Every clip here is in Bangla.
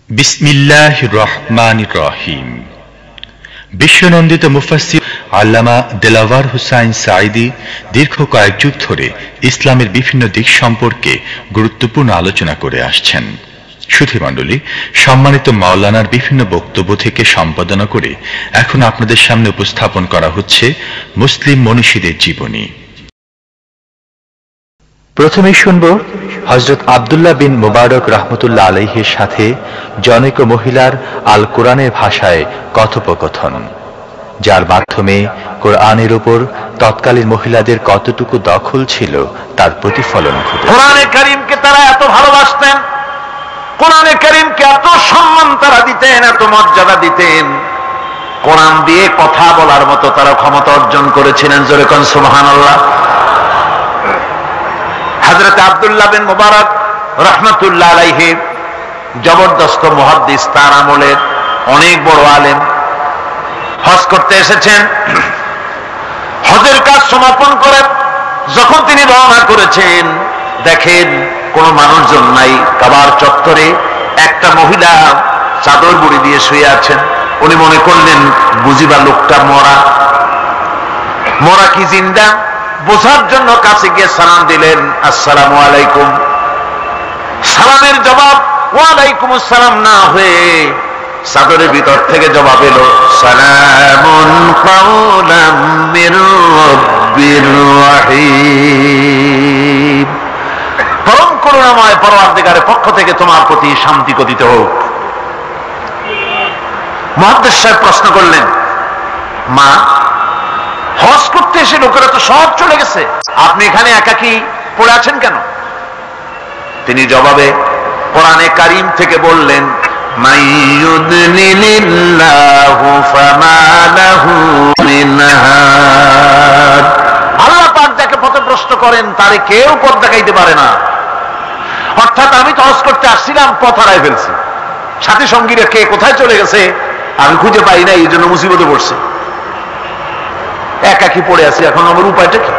বিসমিল্লাহির রহমানির রহিম। বিশ্বনন্দিত মুফাসসির আল্লামা দেলাওয়ার হুসাইন সাঈদী দীর্ঘ কয়েক যুগ ধরে ইসলামের বিভিন্ন দিক সম্পর্কে গুরুত্বপূর্ণ আলোচনা করে আসছেন। সুধীমণ্ডলী, সম্মানিত মাওলানার বিভিন্ন বক্তব্য থেকে সম্পাদনা করে এখন আপনাদের সামনে উপস্থাপন করা হচ্ছে মুসলিম মনীষীদের জীবনী। প্রথমে শুনব হযরত আব্দুল্লাহ বিন মুবারক রাহমাতুল্লাহ আলাইহির সাথে জনৈক মহিলার আল কোরআনের ভাষায় কথোপকথন, যার মাধ্যমে কোরআনের উপর তৎকালীন মহিলাদের কতটুকু দখল ছিল তার প্রতিফলন ঘটে। কোরআনে কারীমকে তারা এত ভালোবাসতেন, কোরআনে কারীমকে এত সম্মান তারা দিতেন, এত মর্যাদা দিতেন, কোরআন দিয়ে কথা বলার মতো তারা ক্ষমতা অর্জন করেছিলেন। জোরে কোন সুবহানাল্লাহ। হযরত আব্দুল্লাহ বিন মুবারক রাহমাতুল্লাহ আলাইহি জবরদস্ত মুহাদ্দিস, তার আমলের অনেক বড় আলেম। হজ করতে এসেছেন, হজের কাজ সমাপন করে যখন তিনি রওনা করেছেন, দেখেন কোনো মানুষজন নাই। কাবার চত্বরে একটা মহিলা চাদর মুড়ি দিয়ে শুয়ে আছেন। উনি মনে করলেন বুঝিবা লোকটা মরা কি জিন্দা, বোঝার জন্য কাছে গিয়ে সালাম দিলেন, আসসালামু আলাইকুম। সালামের জবাব ওয়ালাইকুম আসসালাম না হয়ে চাদরের ভিতর থেকে জবাব এলো, সালামুন কাওলাম মির রাব্বির রহিম। পরম করুণাময় পরওয়ারদিগারের পক্ষ থেকে তোমার প্রতি শান্তি কথিত হোক। মুহাদ্দিস সাহেব প্রশ্ন করলেন, মা, হজ করতে এসে লোকেরা তো সব চলে গেছে, আপনি এখানে একাকী পড়ে আছেন কেন? তিনি জবাবে কোরআনে কারীম থেকে বললেন, মাইয়ুদলিলিল্লাহু ফামা লাহু মিন হাদ। আল্লাহ পাক যাকে পথভ্রষ্ট করেন তারে কেউ পথ দেখাইতে পারে না। অর্থাৎ আমি তো হজ করতে আসছিলাম, পথ হারাই ফেলছি, সাথী সঙ্গীরা কে কোথায় চলে গেছে আমি খুঁজে পাই না, এই জন্য মুসিবতে পড়ছে, একাকী পড়ে আছি, এখন আমার উপায়টা কি?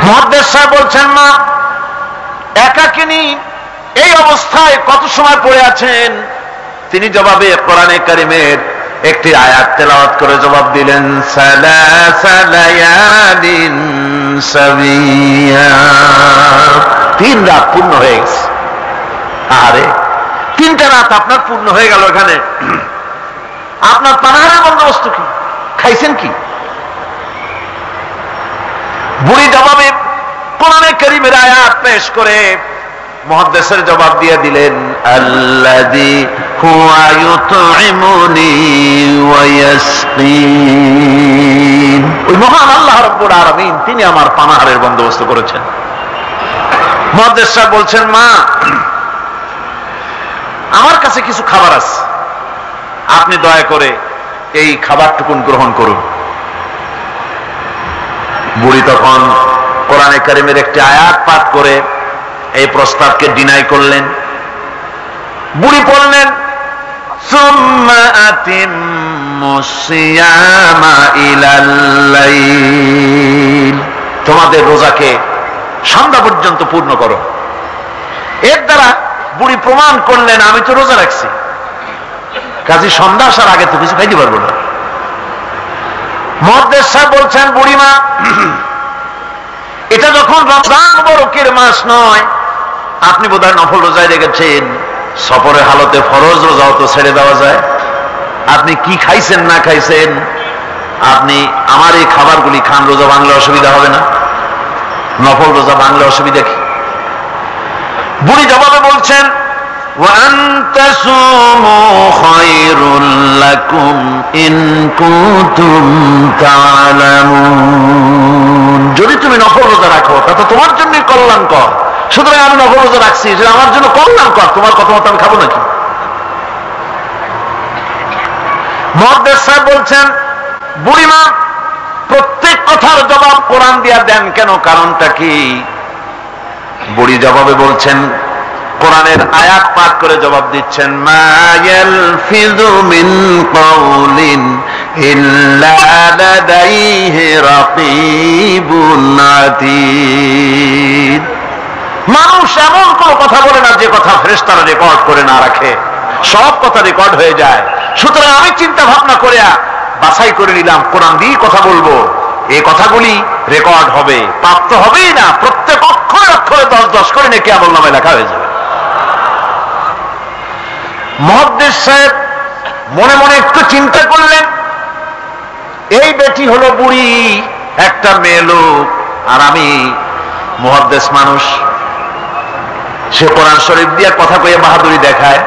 মুহাদ্দিস সাহেব বলছেন, মা, একাকিনী এই অবস্থায় কত সময় পড়ে আছেন? তিনি জবাবে কোরআনে কারীমের একটি আয়াত তেলাওয়াত করে জবাব দিলেন, সালাসা লায়ালিন সাবিয়া। 3 রাত পূর্ণ হয়ে গেছে। আরে 3টা রাত আপনার পূর্ণ হয়ে গেল, এখানে আপনার পানাহারের বন্দোবস্ত কি? খাইছেন কি? বুড়ি জবাবে কোরআনে কারীমের আয়াত পেশ করে মুহাদ্দিসের জবাব দিয়ে দিলেন, আল্লাযী হুয়া ইউতঈমুনি ওয়া ইয়াসকিন। ওই মহান আল্লাহ রাব্বুল আলামিন তিনি আমার পানাহারের বন্দোবস্ত করেছেন। মুহাদ্দিস সাহেব বলছেন, মা, আমার কাছে কিছু খাবার আছে, আপনি দয়া করে এই খাবারটুকুন গ্রহণ করুন। বুড়ি তখন কোরআনে কারীমের একটি আয়াত পাঠ করে এই প্রস্তাবকে ডিনাই করলেন। বুড়ি বললেন, সুম্মা আতিম্মুস সিয়ামা ইলাল লাইল। তোমাদের রোজাকে সন্ধ্যা পর্যন্ত পূর্ণ করো। এর দ্বারা বুড়ি প্রমাণ করলেন আমি তো রোজা রাখছি, কাজী সন্ধ্যা আসার আগে তো কিছু খাইতে পারবো না। মুহাদ্দিস সাহেব বলছেন, বুড়িমা, এটা যখন রমজান মুবারকের মাস নয়, আপনি বোধহয় নফল রোজায় রেখেছেন, সফরের হালতে ফরজ রোজাও তো ছেড়ে দেওয়া যায়। আপনি কি খাইছেন না খাইছেন, আপনি আমার এই খাবারগুলি খান, রোজা ভাঙলে অসুবিধা হবে না? নফল রোজা ভাঙলে অসুবিধা কি? বুড়ি জবাবে বলছেন, وَأَن تَصُومُوا خَيْرٌ لَكُمْ إِن كُنتُمْ تَعْلَمُونَ। যদি তুমি নফল রোজা রাখো তা তো তোমার জন্যই কল্যাণকর, সুতরাং আমি নফল রোজা রাখছি, যেটা আমার জন্য কল্যাণকর, তোমার কথা মতো আমি খাবো নাকি? মুহাদ্দিস সাহেব বলছেন, বুড়িমা, প্রত্যেক কথার জবাব কোরআন দিয়া দেন কেন, কারণটা কি? বুড়ি জবাবে বলছেন, কোরআনের আয়াত পাঠ করে জবাব দিচ্ছেন, মা ইয়ালফিযু মিন কাওলিন ইল্লা লাদাইহি রাকীবুন আতীদ। মানুষ এমন কোন কথা বলে না যে কথা ফেরেশতারা রেকর্ড করে না রাখে, সব কথা রেকর্ড হয়ে যায়। সুতরাং আমি চিন্তা ভাবনা করে বাছাই করে নিলাম কোরআন দিয়ে কথা বলবো, এই কথাগুলি রেকর্ড হবে, প্রাপ্ত হবেই না, প্রত্যেক অক্ষরে অক্ষরে 10-10 করে নেকি আমলনামায় লেখা হয়ে যাবে। মুহাদ্দিস সাহেব মনে মনে একটু চিন্তা করলেন, এই বেটি হলো বুড়ি, একটা মেয়ে লোক, আর আমি মুহাদ্দিস মানুষ, সে কোরআন শরীফ দিয়ে কথা কয়ে বাহাদুরি দেখায়,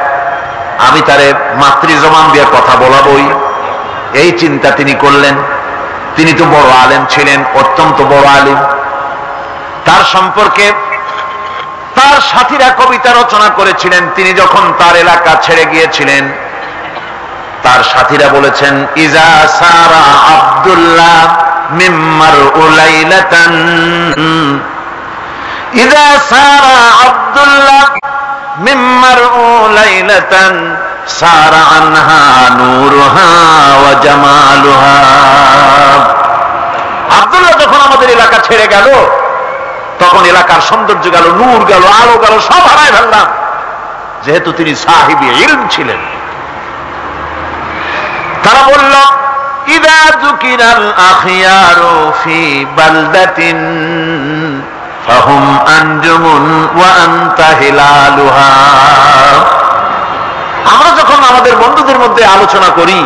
আমি তারে মাতৃ জবান দিয়ে কথা বলাবই, এই চিন্তা তিনি করলেন। তিনি তো বড় আলেম ছিলেন, অত্যন্ত বড় আলেম। তার সম্পর্কে তার সাথীরা কবিতা রচনা করেছিলেন। তিনি যখন তার এলাকা ছেড়ে গিয়েছিলেন, তার সাথীরা বলেছেন, ইজা সারা আব্দুল্লাহ মিম্মার উলাইলাতান, ইজা সারা আব্দুল্লাহ মিম্মার উলাইলাতান সারা আনহা নূরুহা ওয়া জামালুহা। আব্দুল্লাহ যখন আমাদের এলাকা ছেড়ে গেল, তখন এলাকার সৌন্দর্য গেল, নূর গেল, আলো গেল, সব হারায় ফেললাম, যেহেতু তিনি সাহিবি ইলম ছিলেন। তারা বলল, ইদা যুকিরাল আখিয়ারু ফি বালদাতিন ফাহুম আনজুমুন ওয়া আনতা হিলালুহা। আমরা যখন আমাদের বন্ধুদের মধ্যে আলোচনা করি,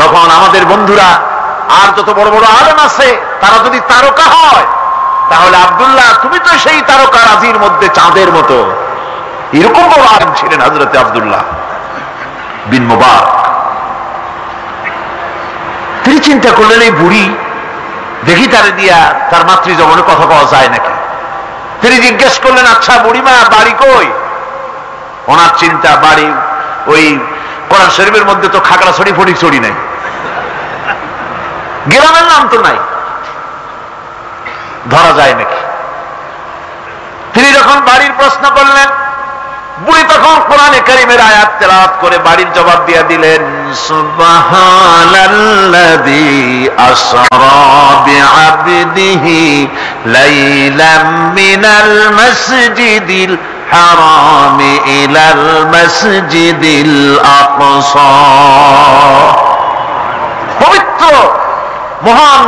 তখন আমাদের বন্ধুরা আর যত বড় বড় আলেম আছে, তারা যদি তারকা হয়, তাহলে আব্দুল্লাহ তুমি তো সেই তারকা রাজির মধ্যে চাঁদের মতো। এরকম বড় আলেম ছিলেন হযরত আব্দুল্লাহ বিন মুবারক। তিনি চিন্তা করলেন, এই বুড়ি দেখি তারে দিয়া তার মাতৃ জবানে কথা পাওয়া যায় নাকি। তিনি জিজ্ঞেস করলেন, আচ্ছা বুড়িমা বাড়ি কই? ওনার চিন্তা, বাড়ি ওই কোরআন শরীফের মধ্যে তো খাগড়াছড়ি ফটিকছড়ি নাই, গ্রামের নাম তো নাই, ধরা যায় নাকি। তিনি যখন বাড়ির প্রশ্ন করলেন, বুড়ি তখন কোরআনে কারীমের আয়াত তেলাওয়াত করে বাড়ির জবাব দিয়ে দিলেন, সুবহানাল্লাযী আসরা বিআবদিহি লাইলাম মিনাল মাসজিদিল হারাম ইলাল মাসজিদিল আকসা। পবিত্র মহান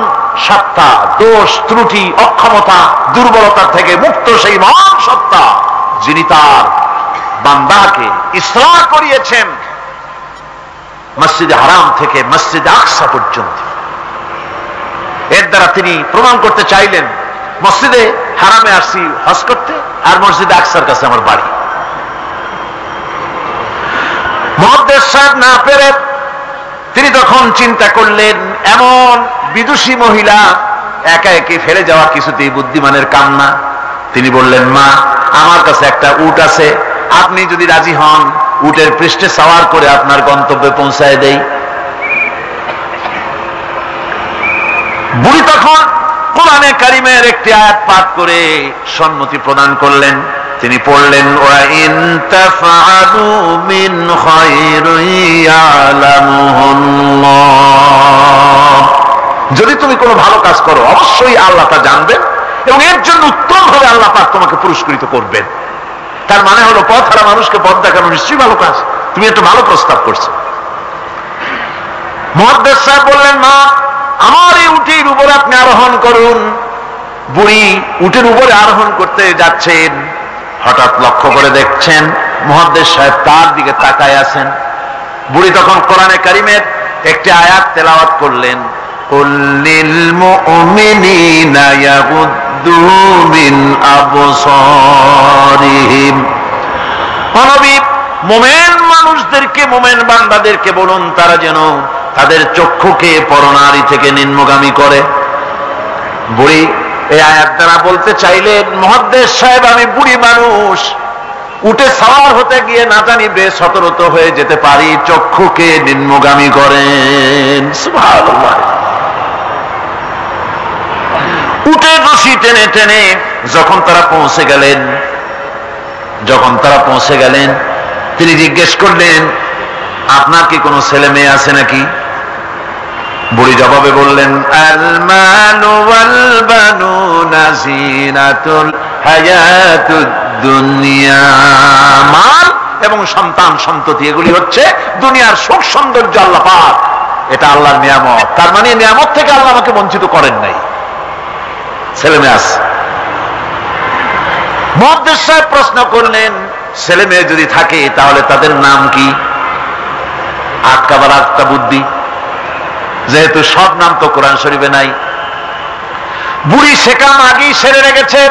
সত্তা, দোষ ত্রুটি অক্ষমতা দুর্বলতা থেকে মুক্ত সেই মহান সত্তা, যিনি তার বান্দাকে ইসরা করিয়েছেন মসজিদে হারাম থেকে মসজিদে আকসা পর্যন্ত। এর দ্বারা তিনি প্রমাণ করতে চাইলেন, মসজিদে হারামে আসছি হজ করতে, আর মসজিদে আকসার কাছে আমার বাড়ি। মুহাদ্দিস সাহেব না পেরে তিনি তখন চিন্তা করলেন, এমন বিদুষী মহিলা একা একে ফেলে যাওয়া কিছুতেই বুদ্ধিমানের কাম না। তিনি বললেন, মা আমার কাছে একটা উট আছে, আপনি যদি রাজি হন উটের পৃষ্ঠে সাওয়ার করে আপনার গন্তব্যে পৌঁছায় দেই। বুড়ি তখন কোরআনে কারীমের একটি আয়াত পাঠ করে সম্মতি প্রদান করলেন। তিনি পড়লেন, ওয়া ইন তাফআলু মিন খায়রিন ইয়ালামুহুল্লাহ। যদি তুমি কোনো ভালো কাজ করো, অবশ্যই আল্লাহ তা জানবেন এবং এর জন্য উত্তমভাবে আল্লাহ পাক তোমাকে পুরস্কৃত করবেন। তার মানে হলো, পথ হারা মানুষকে পথ দেখানো নিশ্চয়ই ভালো কাজ, তুমি একটা ভালো প্রস্তাব করছো। মুহাদ্দিস সাহেব বললেন, মা আমার এই উটের উপরে আপনি আরোহণ করুন। বুড়ি উটের উপরে আরোহণ করতে যাচ্ছেন, হঠাৎ লক্ষ্য করে দেখছেন মুহাদ্দিস সাহেব তার দিকে তাকায় আছেন। বুড়ি তখন কোরআনে কারীমের একটি আয়াত তেলাওয়াত করলেন, কুল লিল মুমিনিনা ইয়াগুদ্দু মিন আবসারিহিম। নবী মুমিন মানুষদেরকে, মুমিন বান্দাদেরকে বলুন তারা যেন তাদের চক্ষুকে পরনারী থেকে নিম্নগামী করে। বুড়ি এই আয়াত দ্বারা বলতে চাইলেন, মুহাদ্দিস সাহেব আমি বুড়ি মানুষ, উঠে সাওয়ার হতে গিয়ে না জানি বেসতর্ক হয়ে যেতে পারি, চক্ষুকে নিম্নগামী করেন। সুবহানাল্লাহ। উঠে রশি টেনে টেনে যখন তারা পৌঁছে গেলেন, তিনি জিজ্ঞেস করলেন, আপনার কি কোনো ছেলে মেয়ে আছে নাকি? বুড়ি জবাবে বললেন, আল মালু ওয়াল বানুনা জিনাতুল হায়াতুদ দুনিয়া। মাল এবং সন্তান সন্ততি এগুলি হচ্ছে দুনিয়ার সুখ সৌন্দর্য আল্লাহ পাক, এটা আল্লাহর নিয়ামত। তার মানে নিয়ামত থেকে আল্লাহ আমাকে বঞ্চিত করেন নাই। ছেলে মেয়ে আছে। মুহাদ্দিস সাহেব প্রশ্ন করলেন, ছেলে মেয়ে যদি থাকে তাহলে তাদের নাম কি? আটকাবার একটা বুদ্ধি, যেহেতু সব নাম তো কোরআন শরীফে নাই। বুড়ি সেকাম আগেই সেরে রেখেছে।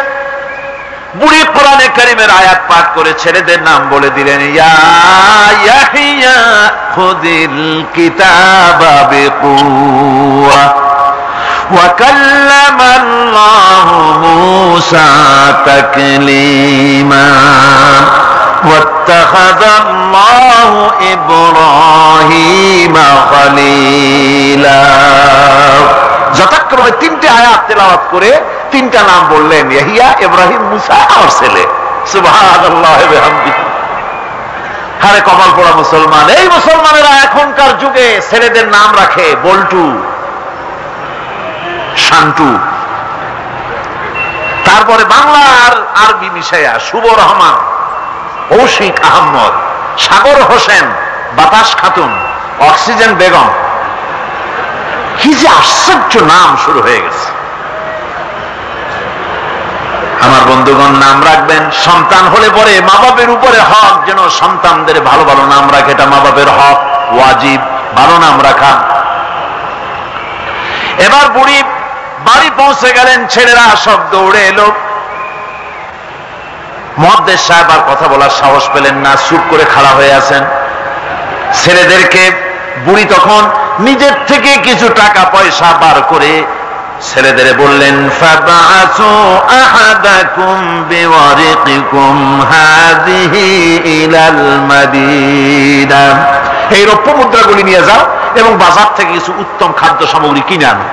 বুড়ি কোরআনে কারীমের আয়াত পাঠ করে ছেলেদের নাম বলে দিলেন, ইয়া ইয়াহিয়া খুযিল কিতাবা বিকুওয়া ওয়া কাল্লামাল্লাহু মূসা তাকলীমা ওয়াত্তাখাযাল্লাহু ইব্রাহিমা খলীলা। যথাক্রমে তিনটে আয়াত তেলাওয়াত করে তিনটা নাম বললেন, ইয়াহিয়া, ইব্রাহিম, মুসা, আমার ছেলে। সুবহানাল্লাহ ওয়া বিহামদিহি। আরে কপাল পোড়া মুসলমান! এই মুসলমানেরা এখনকার যুগে ছেলেদের নাম রাখে বল্টু, শান্টু, তারপরে বাংলা আর আরবি মিশাইয়া শুভ রহমান, কৌশিক আহমদ, সাগর হোসেন, বাতাস খাতুন, অক্সিজেন বেগম। কি যে আশ্চর্য নাম শুরু হয়ে গেছে। আমার বন্ধুগণ, নাম রাখবেন, সন্তান হলে পরে মা বাপের উপরে হক যেন সন্তানদের ভালো ভালো নাম রাখে। এটা মা বাপের হক, ওয়াজিব, ভালো নাম রাখা। এবার বুড়ি বাড়ি পৌঁছে গেলেন, ছেলেরা সব দৌড়ে এলো। মুহাদ্দিস সাহেব আর কথা বলার সাহস পেলেন না, চুপ করে খাড়া হয়ে আছেন। ছেলেদেরকে বুড়ি তখন নিজের থেকে কিছু টাকা পয়সা বার করে ছেলেদের বললেন, ফাবাসু আহাদাকুম বিওয়ারিকিকুম হাযিহি ইলাল মাদিনা। এই রৌপ্য মুদ্রাগুলি নিয়ে যাও এবং বাজার থেকে কিছু উত্তম খাদ্য সামগ্রী কিনে আনো।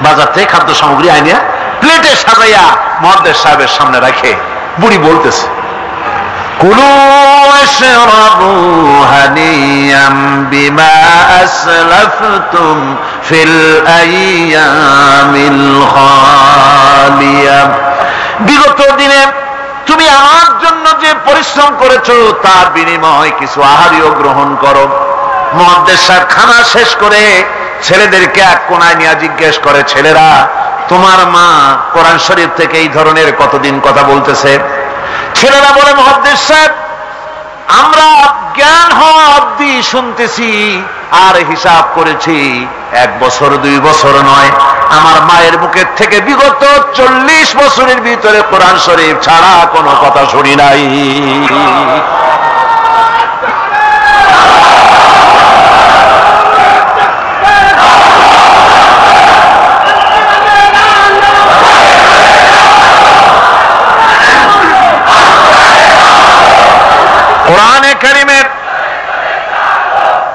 বাজার থেকে খাদ্য সামগ্রী আনিয়া প্লেটে সাজাইয়া মুহাদ্দিস সাহেবের সামনে রাখে বুড়ি বলতেছে, কুলু ওয়াশরাবু হানিয়াম বিমা আসলাফতুম ফিল আইয়ামিল খালিয়া। বিগত দিনে তুমি আমার জন্য যে পরিশ্রম করেছো তার বিনিময়ে কিছু আহারও গ্রহণ করো। মুহাদ্দিস সাহেব খানা শেষ করে ছেলেদেরকে এক কোনায় নিয়ে জিজ্ঞেস করে, ছেলেরা, তোমার মা কোরআন শরীফ থেকে এই ধরনের কতদিন কথা বলতেছে? ছেলেরা বলে, মুহাদ্দিস সাহেব, আমরা জ্ঞান হওয়া অবধি শুনতেছি আর হিসাব করেছি 1 বছর 2 বছর নয়। আমার মায়ের মুখের থেকে বিগত 40 বছরের ভিতরে কোরআন শরীফ ছাড়া কোনো কথা শুনি নাই।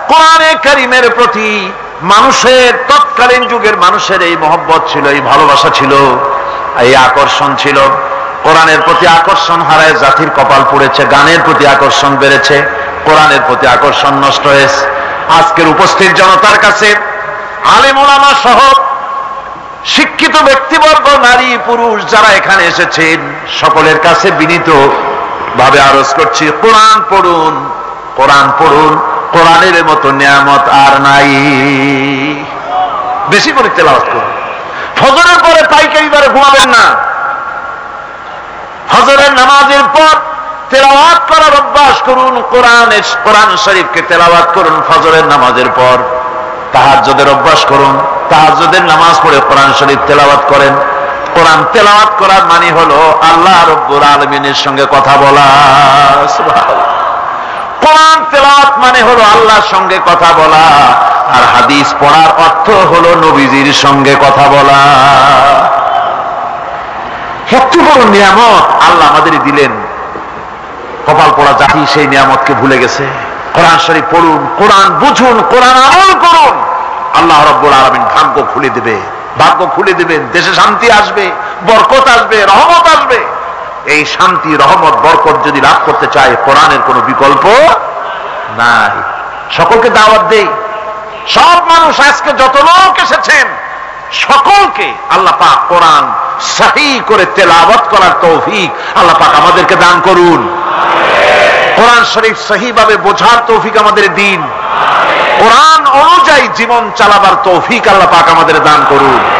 কোরআনে কারীমের প্রতি মানুষের, তৎকালীন যুগের মানুষের এই মহব্বত ছিল, এই ভালোবাসা ছিল, এই আকর্ষণ ছিল। কোরআনের প্রতি আকর্ষণ হারায় জাতির কপাল পুড়েছে। গানের প্রতি আকর্ষণ বেড়েছে, কোরআনের প্রতি আকর্ষণ নষ্ট হয়েছে। আজকের উপস্থিত জনতার কাছে আলেম ওলামা সহ শিক্ষিত ব্যক্তিবর্গ, নারী পুরুষ যারা এখানে এসেছেন, সকলের কাছে বিনীত ভাবে আরজ করছি, কোরআন পড়ুন, কোরআন পড়ুন। কোরআনের মতো নিয়ামত আর নাই। বেশি করে তেলাওয়াত করুন। ফজরের পরে পাইকারি দরে ঘুমাবেন না। ফজরের নামাজের পর তেলাওয়াত করার অভ্যাস করুন। কোরআন শরীফকে তেলাওয়াত করুন ফজরের নামাজের পর। তাহাজ্জুদের অভ্যাস করুন। তাহাজ্জুদের নামাজ পড়ে কোরআন শরীফ তেলাওয়াত করেন। কোরআন তেলাওয়াত করার মানে হলো আল্লাহ রাব্বুল আলামিনের সঙ্গে কথা বলা। সুবহানাল্লাহ। কোরআন তেলাওয়াত মানে হলো আল্লাহর সঙ্গে কথা বলা, আর হাদিস পড়ার অর্থ হলো নবীজির সঙ্গে কথা বলা। এত বড় নিয়ামত আল্লাহ আমাদের দিলেন, কপাল পোড়া জাতি সেই নিয়ামতকে ভুলে গেছে। কোরআন শরীফ পড়ুন, কোরআন বুঝুন, কোরআন আমল করুন। আল্লাহ রাব্বুল আলামিন ভাগ্য খুলে দেবে, ভাগ্য খুলে দেবেন। দেশে শান্তি আসবে, বরকত আসবে, রহমত আসবে। এই শান্তি, রহমত, বরকত যদি লাভ করতে চায়, কোরআনের কোনো বিকল্প নাই। সকলকে দাওয়াত দেই, সব মানুষ আজকে যত লোক এসেছেন সকলকে আল্লাহ পাক কোরআন সহি করে তেলাওয়াত করার তৌফিক আল্লাহ পাক আমাদেরকে দান করুন। কোরআন শরীফ সহিভাবে বোঝার তৌফিক আমাদের দিন। কোরআন অনুযায়ী জীবন চালাবার তৌফিক আল্লাহ পাক আমাদের দান করুন।